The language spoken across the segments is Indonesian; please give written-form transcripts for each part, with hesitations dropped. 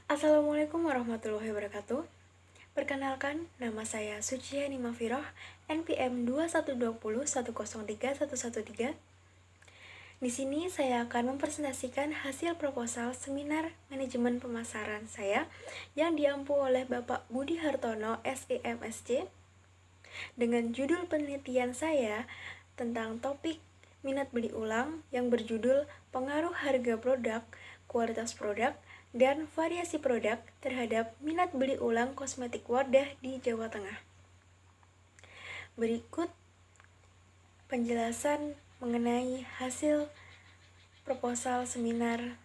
Assalamualaikum warahmatullahi wabarakatuh. Perkenalkan, nama saya Suciani Mafiroh, NPM 2120103113. Di sini saya akan mempresentasikan hasil proposal seminar manajemen pemasaran saya yang diampu oleh Bapak Budi Hartono, SEMSC, dengan judul penelitian saya tentang topik minat beli ulang yang berjudul pengaruh harga produk, kualitas produk, dan variasi produk terhadap minat beli ulang kosmetik Wardah di Jawa Tengah. Berikut penjelasan mengenai hasil proposal seminar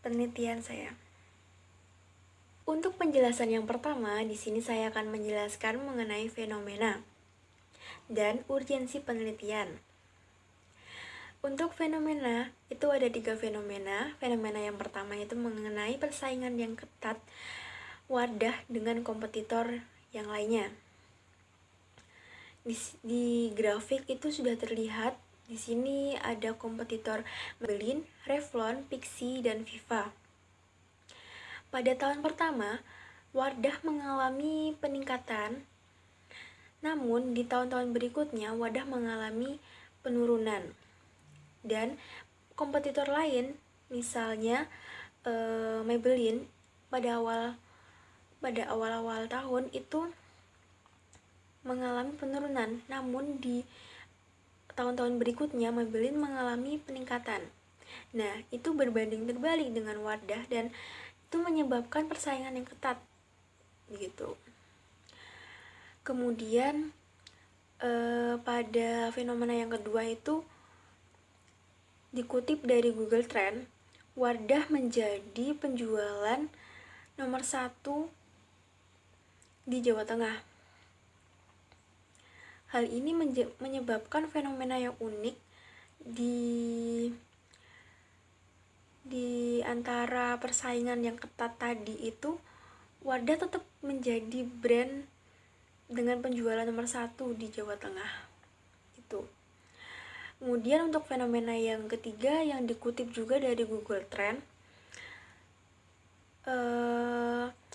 penelitian saya. Untuk penjelasan yang pertama, di sini saya akan menjelaskan mengenai fenomena dan urgensi penelitian. Untuk fenomena, itu ada 3 fenomena. Fenomena yang pertama itu mengenai persaingan yang ketat Wardah dengan kompetitor yang lainnya. Di grafik itu sudah terlihat, di sini ada kompetitor Maybelline, Revlon, Pixi, dan Viva. Pada tahun pertama, Wardah mengalami peningkatan, namun di tahun-tahun berikutnya Wardah mengalami penurunan. Dan kompetitor lain, misalnya Maybelline, pada awal-awal tahun itu mengalami penurunan, namun di tahun-tahun berikutnya Maybelline mengalami peningkatan. Nah, itu berbanding terbalik dengan Wardah dan itu menyebabkan persaingan yang ketat gitu. Kemudian pada fenomena yang kedua itu dikutip dari Google Trend, Wardah menjadi penjualan nomor 1 di Jawa Tengah. Hal ini menyebabkan fenomena yang unik di antara persaingan yang ketat tadi itu, Wardah tetap menjadi brand dengan penjualan nomor 1 di Jawa Tengah. Itu. Kemudian untuk fenomena yang ketiga yang dikutip juga dari Google Trend,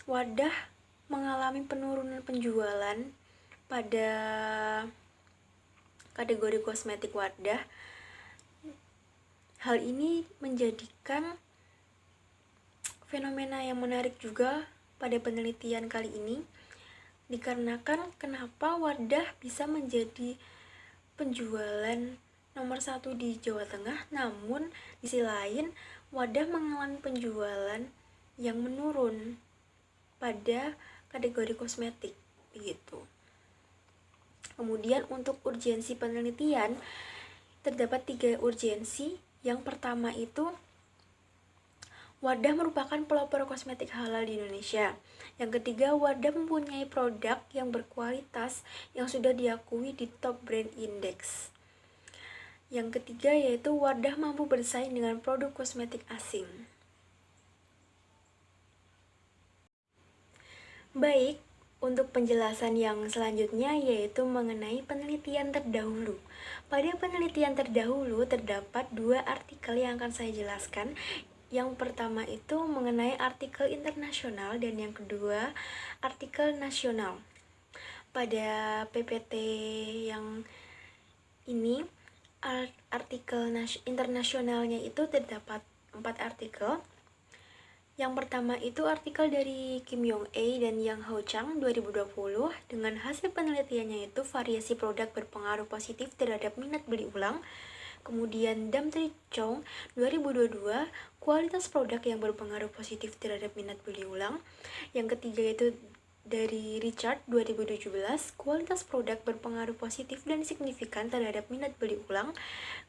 Wardah mengalami penurunan penjualan pada kategori kosmetik Wardah. Hal ini menjadikan fenomena yang menarik juga pada penelitian kali ini, dikarenakan kenapa Wardah bisa menjadi penjualan nomor 1 di Jawa Tengah, namun di sisi lain Wardah mengalami penjualan yang menurun pada kategori kosmetik begitu. Kemudian untuk urgensi penelitian, terdapat 3 urgensi. Yang pertama itu, Wardah merupakan pelopor kosmetik halal di Indonesia. Yang ketiga, Wardah mempunyai produk yang berkualitas yang sudah diakui di top brand index. Yang ketiga yaitu Wardah mampu bersaing dengan produk kosmetik asing. Baik, untuk penjelasan yang selanjutnya yaitu mengenai penelitian terdahulu. Pada penelitian terdahulu terdapat 2 artikel yang akan saya jelaskan. Yang pertama itu mengenai artikel internasional dan yang kedua artikel nasional. Pada PPT yang ini artikel internasionalnya itu terdapat 4 artikel. Yang pertama itu artikel dari Kim Yong A dan Yang Hao Chang 2020 dengan hasil penelitiannya itu variasi produk berpengaruh positif terhadap minat beli ulang. Kemudian Dam Tri Chong 2022 kualitas produk yang berpengaruh positif terhadap minat beli ulang. Yang ketiga itu dari Richard 2017 kualitas produk berpengaruh positif dan signifikan terhadap minat beli ulang.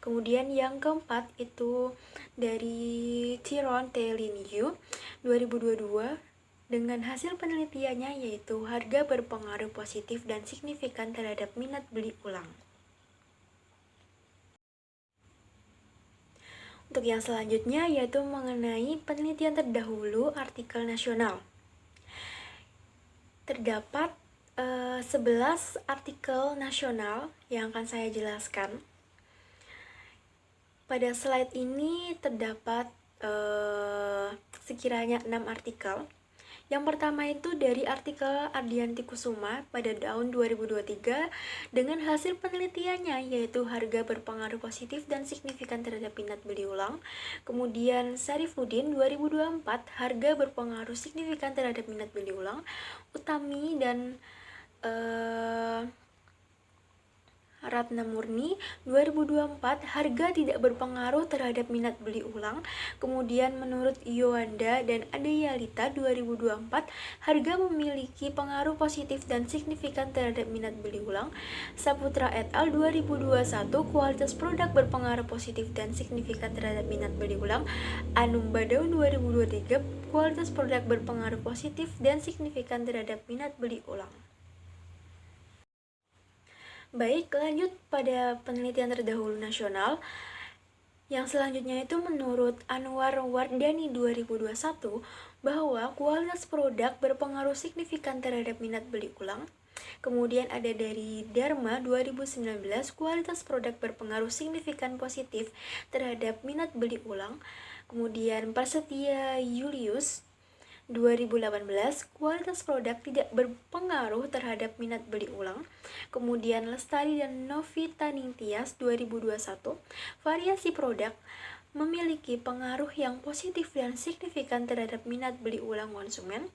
Kemudian yang keempat itu dari Tiron T. Lin Yu 2022 dengan hasil penelitiannya yaitu harga berpengaruh positif dan signifikan terhadap minat beli ulang. Untuk yang selanjutnya yaitu mengenai penelitian terdahulu artikel nasional. Terdapat 11 artikel nasional yang akan saya jelaskan. Pada slide ini terdapat sekiranya 6 artikel. Yang pertama itu dari artikel Ardianti Kusuma pada tahun 2023 dengan hasil penelitiannya yaitu harga berpengaruh positif dan signifikan terhadap minat beli ulang. Kemudian Sarifudin 2024 harga berpengaruh signifikan terhadap minat beli ulang. Utami dan Ratna Murni 2024 harga tidak berpengaruh terhadap minat beli ulang. Kemudian menurut Yowanda dan Adeyalita 2024 harga memiliki pengaruh positif dan signifikan terhadap minat beli ulang. Saputra et al 2021 kualitas produk berpengaruh positif dan signifikan terhadap minat beli ulang. Anum Badaun 2023 kualitas produk berpengaruh positif dan signifikan terhadap minat beli ulang. Baik, lanjut pada penelitian terdahulu nasional. Yang selanjutnya itu menurut Anwar Wardani 2021 bahwa kualitas produk berpengaruh signifikan terhadap minat beli ulang. Kemudian ada dari Dharma 2019 kualitas produk berpengaruh signifikan positif terhadap minat beli ulang. Kemudian Prasetya Julius 2018 kualitas produk tidak berpengaruh terhadap minat beli ulang. Kemudian Lestari dan Novita Ningtyas 2021 variasi produk memiliki pengaruh yang positif dan signifikan terhadap minat beli ulang konsumen.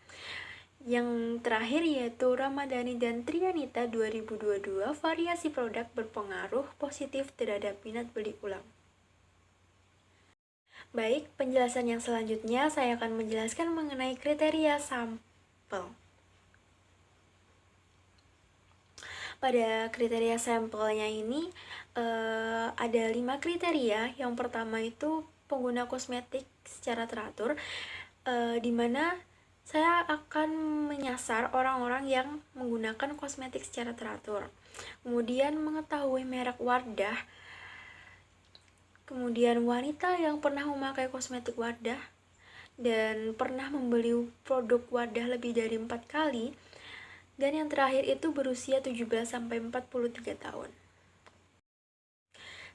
Yang terakhir yaitu Ramadhani dan Trianita 2022 variasi produk berpengaruh positif terhadap minat beli ulang. Baik, penjelasan yang selanjutnya saya akan menjelaskan mengenai kriteria sampel. Pada kriteria sampelnya ini ada 5 kriteria. Yang pertama itu pengguna kosmetik secara teratur, di mana saya akan menyasar orang-orang yang menggunakan kosmetik secara teratur. Kemudian mengetahui merek Wardah. Kemudian wanita yang pernah memakai kosmetik Wardah dan pernah membeli produk Wardah lebih dari 4 kali. Dan yang terakhir itu berusia 17-43 tahun.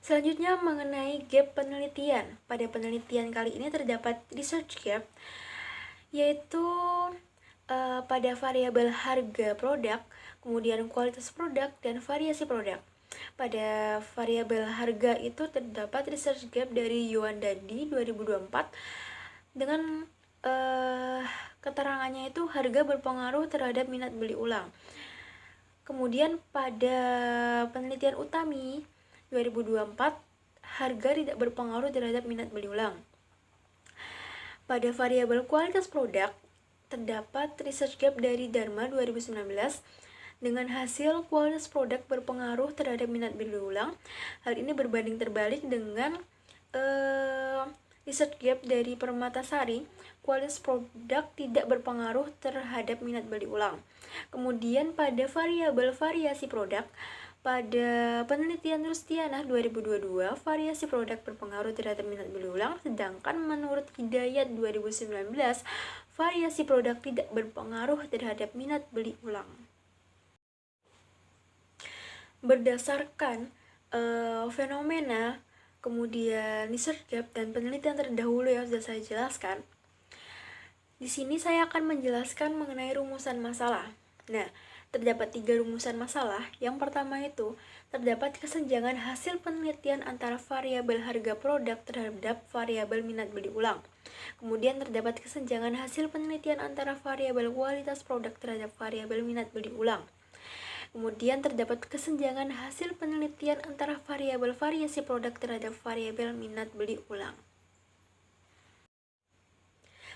Selanjutnya mengenai gap penelitian. Pada penelitian kali ini terdapat research gap, yaitu pada variabel harga produk, kemudian kualitas produk, dan variasi produk. Pada variabel harga itu terdapat research gap dari Yowandadi 2024 dengan keterangannya itu harga berpengaruh terhadap minat beli ulang. Kemudian pada penelitian Utami 2024 harga tidak berpengaruh terhadap minat beli ulang. Pada variabel kualitas produk terdapat research gap dari Dharma 2019 dengan hasil kualitas produk berpengaruh terhadap minat beli ulang. Hal ini berbanding terbalik dengan research gap dari Permatasari, kualitas produk tidak berpengaruh terhadap minat beli ulang. Kemudian pada variabel variasi produk, pada penelitian Rustiana 2022, variasi produk berpengaruh terhadap minat beli ulang, sedangkan menurut Hidayat 2019, variasi produk tidak berpengaruh terhadap minat beli ulang. Berdasarkan fenomena, kemudian research gap dan penelitian terdahulu yang sudah saya jelaskan, di sini saya akan menjelaskan mengenai rumusan masalah. Nah, terdapat 3 rumusan masalah. Yang pertama itu terdapat kesenjangan hasil penelitian antara variabel harga produk terhadap variabel minat beli ulang. Kemudian terdapat kesenjangan hasil penelitian antara variabel kualitas produk terhadap variabel minat beli ulang. Kemudian terdapat kesenjangan hasil penelitian antara variabel variasi produk terhadap variabel minat beli ulang.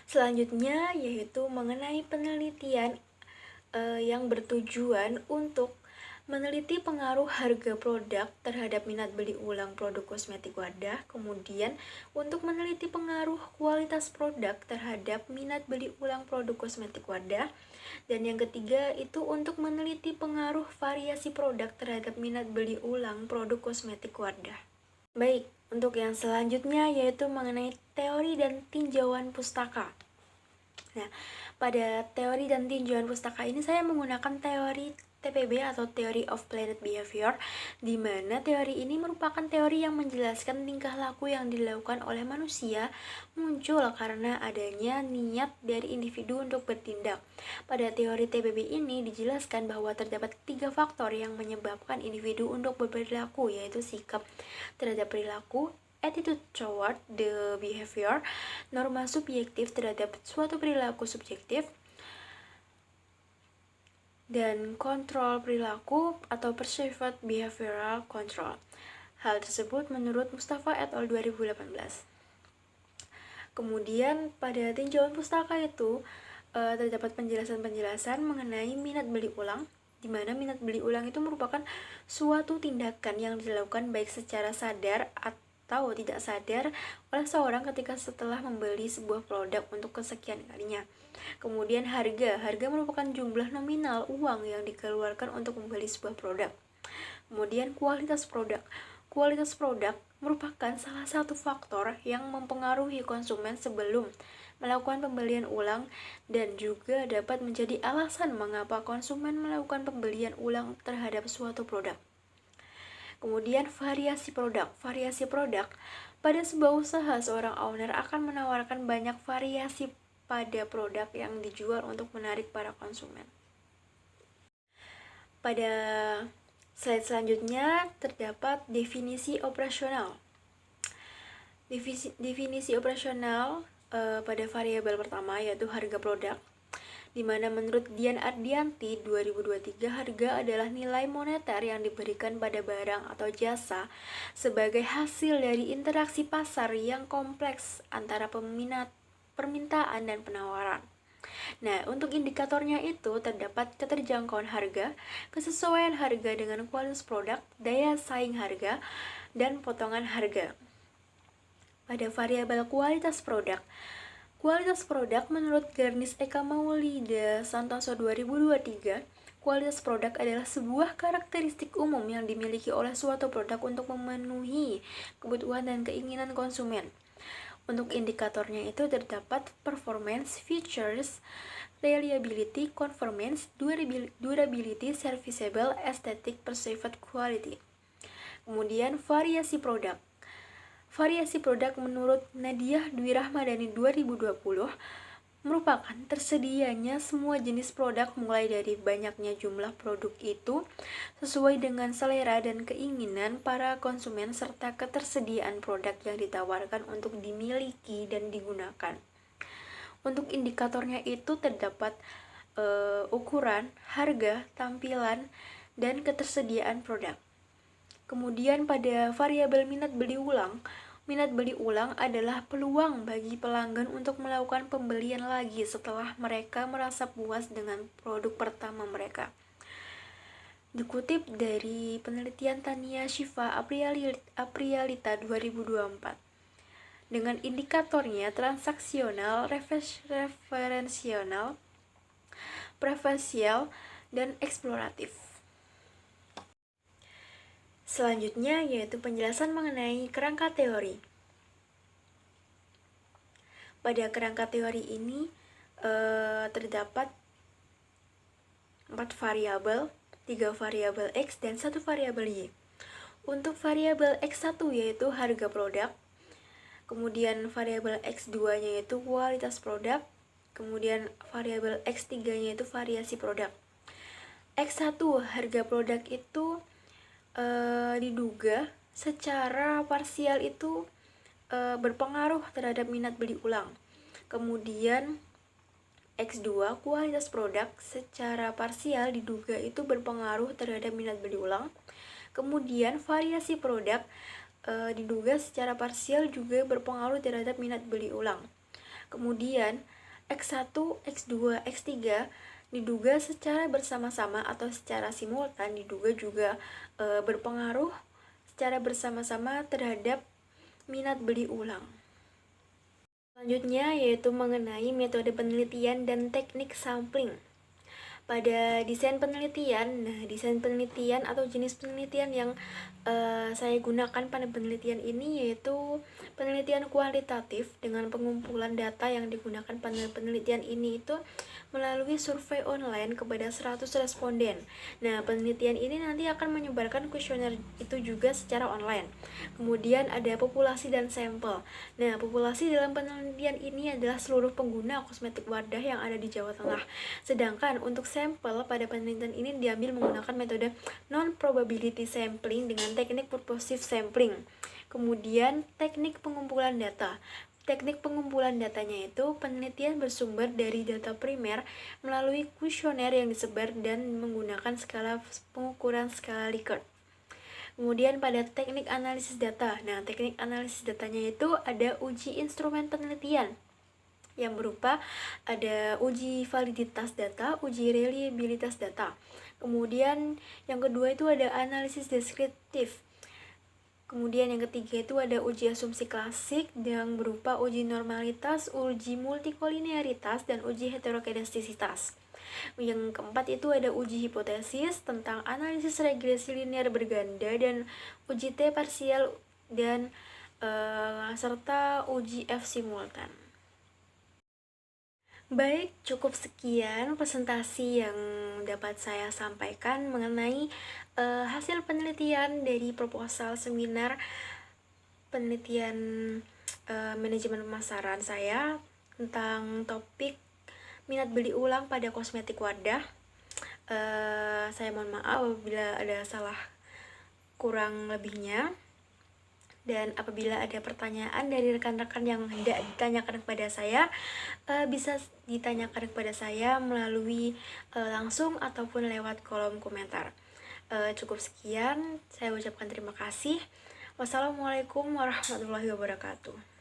Selanjutnya yaitu mengenai penelitian yang bertujuan untuk meneliti pengaruh harga produk terhadap minat beli ulang produk kosmetik Wardah, kemudian untuk meneliti pengaruh kualitas produk terhadap minat beli ulang produk kosmetik Wardah, dan yang ketiga itu untuk meneliti pengaruh variasi produk terhadap minat beli ulang produk kosmetik Wardah. Baik, untuk yang selanjutnya yaitu mengenai teori dan tinjauan pustaka. Nah, pada teori dan tinjauan pustaka ini saya menggunakan teori TPB atau Theory of Planned Behavior, di mana teori ini merupakan teori yang menjelaskan tingkah laku yang dilakukan oleh manusia muncul karena adanya niat dari individu untuk bertindak. Pada teori TPB ini dijelaskan bahwa terdapat 3 faktor yang menyebabkan individu untuk berperilaku, yaitu sikap terhadap perilaku, attitude toward the behavior, norma subjektif terhadap suatu perilaku subjektif, dan kontrol perilaku atau perceived behavioral control. Hal tersebut menurut Mustafa et al. 2018. Kemudian pada tinjauan pustaka itu terdapat penjelasan-penjelasan mengenai minat beli ulang, di mana minat beli ulang itu merupakan suatu tindakan yang dilakukan baik secara sadar atau tidak sadar oleh seorang ketika setelah membeli sebuah produk untuk kesekian kalinya. Kemudian harga merupakan jumlah nominal uang yang dikeluarkan untuk membeli sebuah produk. Kemudian kualitas produk merupakan salah satu faktor yang mempengaruhi konsumen sebelum melakukan pembelian ulang dan juga dapat menjadi alasan mengapa konsumen melakukan pembelian ulang terhadap suatu produk. Kemudian variasi produk. Pada sebuah usaha, seorang owner akan menawarkan banyak variasi pada produk yang dijual untuk menarik para konsumen. Pada slide selanjutnya terdapat definisi operasional. Definisi operasional pada variabel pertama yaitu harga produk, di mana menurut Dian Ardianti 2023 harga adalah nilai moneter yang diberikan pada barang atau jasa sebagai hasil dari interaksi pasar yang kompleks antara permintaan dan penawaran. Nah, untuk indikatornya itu terdapat keterjangkauan harga, kesesuaian harga dengan kualitas produk, daya saing harga, dan potongan harga. Pada variabel kualitas produk menurut Garnis Eka Maulida Santoso 2023, kualitas produk adalah sebuah karakteristik umum yang dimiliki oleh suatu produk untuk memenuhi kebutuhan dan keinginan konsumen. Untuk indikatornya itu terdapat performance, features, reliability, conformance, durability, serviceable, aesthetic, perceived quality. Kemudian variasi produk menurut Nadia Dwi Rahmadani 2020 merupakan tersedianya semua jenis produk mulai dari banyaknya jumlah produk itu sesuai dengan selera dan keinginan para konsumen serta ketersediaan produk yang ditawarkan untuk dimiliki dan digunakan. Untuk indikatornya itu terdapat ukuran, harga, tampilan, dan ketersediaan produk. Kemudian pada variabel minat beli ulang adalah peluang bagi pelanggan untuk melakukan pembelian lagi setelah mereka merasa puas dengan produk pertama mereka. Dikutip dari penelitian Tania Shiva Aprialita 2024. Dengan indikatornya transaksional, referensial, preferensial, dan eksploratif. Selanjutnya yaitu penjelasan mengenai kerangka teori. Pada kerangka teori ini terdapat 4 variabel, 3 variabel X dan 1 variabel Y. Untuk variabel X1 yaitu harga produk, kemudian variabel X2-nya yaitu kualitas produk, kemudian variabel X3-nya yaitu variasi produk. X1 harga produk itu diduga secara parsial itu berpengaruh terhadap minat beli ulang. Kemudian X2 kualitas produk secara parsial diduga itu berpengaruh terhadap minat beli ulang. Kemudian variasi produk diduga secara parsial juga berpengaruh terhadap minat beli ulang. Kemudian X1, X2, X3 diduga secara bersama-sama atau secara simultan diduga juga berpengaruh secara bersama-sama terhadap minat beli ulang. Selanjutnya yaitu mengenai metode penelitian dan teknik sampling. pada desain penelitian. Nah, desain penelitian atau jenis penelitian yang saya gunakan pada penelitian ini yaitu penelitian kualitatif dengan pengumpulan data yang digunakan pada penelitian ini itu melalui survei online kepada 100 responden. Nah, penelitian ini nanti akan menyebarkan kuesioner itu juga secara online. Kemudian ada populasi dan sampel. Nah, populasi dalam penelitian ini adalah seluruh pengguna kosmetik Wardah yang ada di Jawa Tengah. Sedangkan untuk sampel pada penelitian ini diambil menggunakan metode non-probability sampling dengan teknik purposive sampling. Kemudian teknik pengumpulan data. Teknik pengumpulan datanya itu penelitian bersumber dari data primer melalui kuesioner yang disebar dan menggunakan skala pengukuran skala Likert. Kemudian pada teknik analisis data. Nah, teknik analisis datanya itu ada uji instrumen penelitian yang berupa ada uji validitas data, uji reliabilitas data. Kemudian yang kedua itu ada analisis deskriptif. Kemudian yang ketiga itu ada uji asumsi klasik yang berupa uji normalitas, uji multikolinearitas, dan uji heterokedastisitas. Yang keempat itu ada uji hipotesis tentang analisis regresi linear berganda dan uji T parsial dan serta uji F simultan. Baik, cukup sekian presentasi yang dapat saya sampaikan mengenai hasil penelitian dari proposal seminar penelitian manajemen pemasaran saya tentang topik minat beli ulang pada kosmetik Wardah. Saya mohon maaf apabila ada salah kurang lebihnya. Dan apabila ada pertanyaan dari rekan-rekan yang hendak ditanyakan kepada saya, bisa ditanyakan kepada saya melalui langsung ataupun lewat kolom komentar. Cukup sekian, saya ucapkan terima kasih. Wassalamualaikum warahmatullahi wabarakatuh.